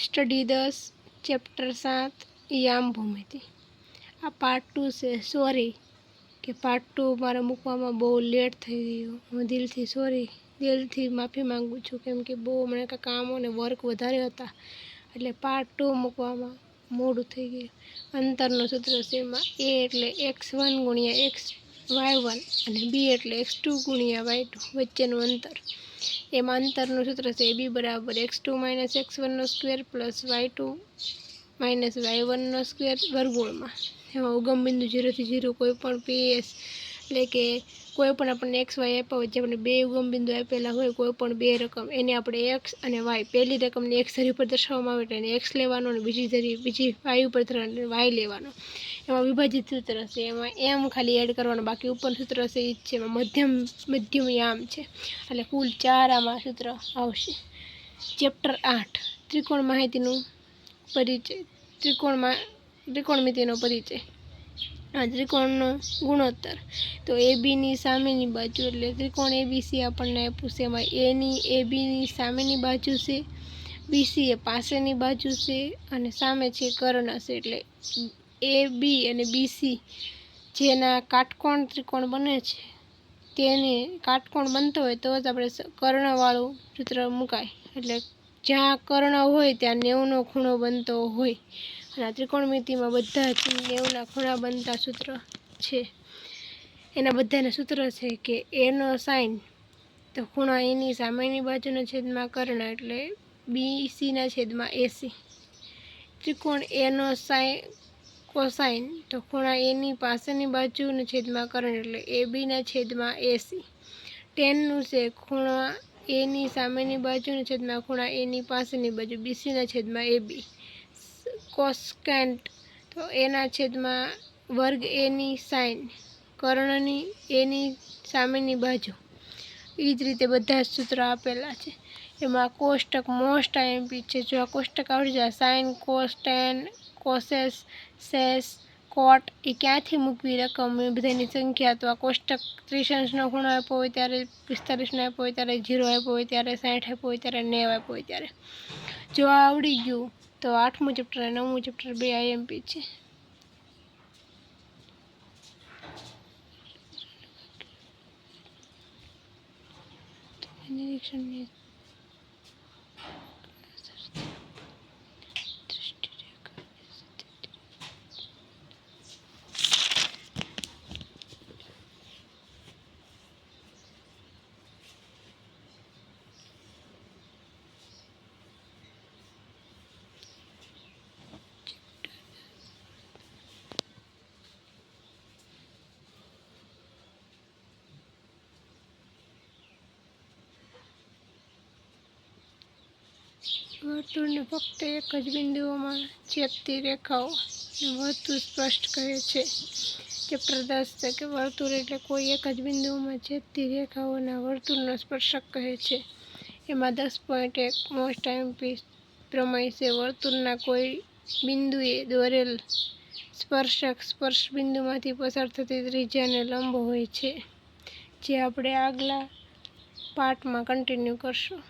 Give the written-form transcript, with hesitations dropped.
Study 10 chapter 7 યામ ભૂમિતિ। આ પાર્ટ 2 છે। સોરી કે પાર્ટ 2 મારે મૂકવામાં બહુ લેટ થઈ ગયું। હું દિલથી માફી માંગુ છું, કેમ કે બહુ મને કામ અને વર્ક વધારે હતા, એટલે પાર્ટ 2 મૂકવામાં મોડું થઈ ગયું। અંતરનું સૂત્ર છે, એમાં a એટલે x1 ગુણ્યા y1 અને b એટલે x2 ગુણ્યા y2 વચ્ચેનું અંતર। એમાં અંતરનું સૂત્ર છે ab બરાબર x2 minus x1 square plus y2 minus y1 square વર્ગમૂળમાં। એમાં ઉગમ બિંદુ 0 થી 0 કોઈ પણ PS એટલે કે કોઈ પણ આપણને x y આપ્યા હોય, જે આપણે બે ઉગમ બિંદુ આપેલા હોય, કોઈ પણ બે રકમ, એને આપણે x અને y, પહેલી રકમને x ધરી ઉપર દર્શાવવામાં આવે એટલે એને x લેવાનો અને બીજી y ઉપર y લેવાનો। એમાં વિભાજિત સૂત્ર છે, એમાં m ખાલી એડ કરવાનો, બાકી ઉપર સૂત્ર છે એ જ છે। એમાં મધ્યમ યામ છે, એટલે કુલ 4 આમાં સૂત્ર આવશે। ચેપ્ટર 8 ત્રિકોણ માહિતીનું પરિચય, ત્રિકોણમિતિનો પરિચય। આ ત્રિકોણનો ગુણોત્તર તો ABની સામેની બાજુ, એટલે ત્રિકોણ ABC આપણને આપ્યું છે, એમાં ABની સામેની બાજુ છે, BC એ પાસેની બાજુ છે અને સામે છે કર્ણ છે। એટલે AB અને BC જેના કાટકોણ ત્રિકોણ બને છે, તેને કાટકોણ બનતો હોય તો જ આપણે કર્ણવાળું સૂત્ર મુકાય, એટલે જ્યાં કર્ણ હોય ત્યાં 90નો ખૂણો બનતો હોય। અને આ ત્રિકોણમિતિમાં બધા જ 90ના ખૂણા બનતા સૂત્ર છે। એના બધાના સૂત્ર છે કે એનો સાઇન તો ખૂણા એની સામેની બાજુના છેદમાં કર્ણ એટલે BCના છેદમાં AC। ત્રિકોણ એનો કોસાઇન તો ખૂણા એની પાસેની બાજુના છેદમાં કર્ણ એટલે ABના છેદમાં AC। ટેનનું છે ખૂણા એની સામેની બાજુના છેદમાં ખૂણા એની પાસેની બાજુ BCના છેદમાં AB। કોસ્કેન્ટ તો એના છેદમાં વર્ગ એની સાઇન કર્ણની એની સામેની બાજુ। એ જ રીતે બધા જ સૂત્રો આપેલા છે। એમાં કોષ્ટક મોસ્ટ આઈએમપી છે। જો આ કોષ્ટક આવડી જાય, સાઇન કોસ ટેન કોસેસ સેસ કોટ એ ક્યાંથી મૂકવી રકમ એ બધાની સંખ્યા, તો આ કોષ્ટક 30 અંશનો ખૂણો આપ્યો હોય ત્યારે, 45નો આપ્યો હોય ત્યારે, 0 આપ્યો હોય ત્યારે, 60 આપ્યો હોય ત્યારે, 90 આપ્યો હોય ત્યારે। જો આ આવડી ગયું તો 8મું ચેપ્ટર અને 9મું ચેપ્ટર 2 આઈએમપી છે। નિરીક્ષણની વર્તુળને ફક્ત એક જ બિંદુઓમાં છેદતી રેખાઓ ને વર્તુળ સ્પષ્ટ કહે છે। ચેપ્ટર 10 છે કે વર્તુળ એટલે કોઈ એક જ બિંદુઓમાં છેદતી રેખાઓના વર્તુળનો સ્પર્શક કહે છે। એમાં 10.1 મોસ્ટ આઈએમપી પ્રમેય છે। વર્તુળના કોઈ બિંદુએ દોરેલ સ્પર્શક સ્પર્શ બિંદુમાંથી પસાર થતી ત્રિજ્યાને લંબ હોય છે, જે આપણે આગલા પાર્ટમાં કન્ટિન્યુ કરશું।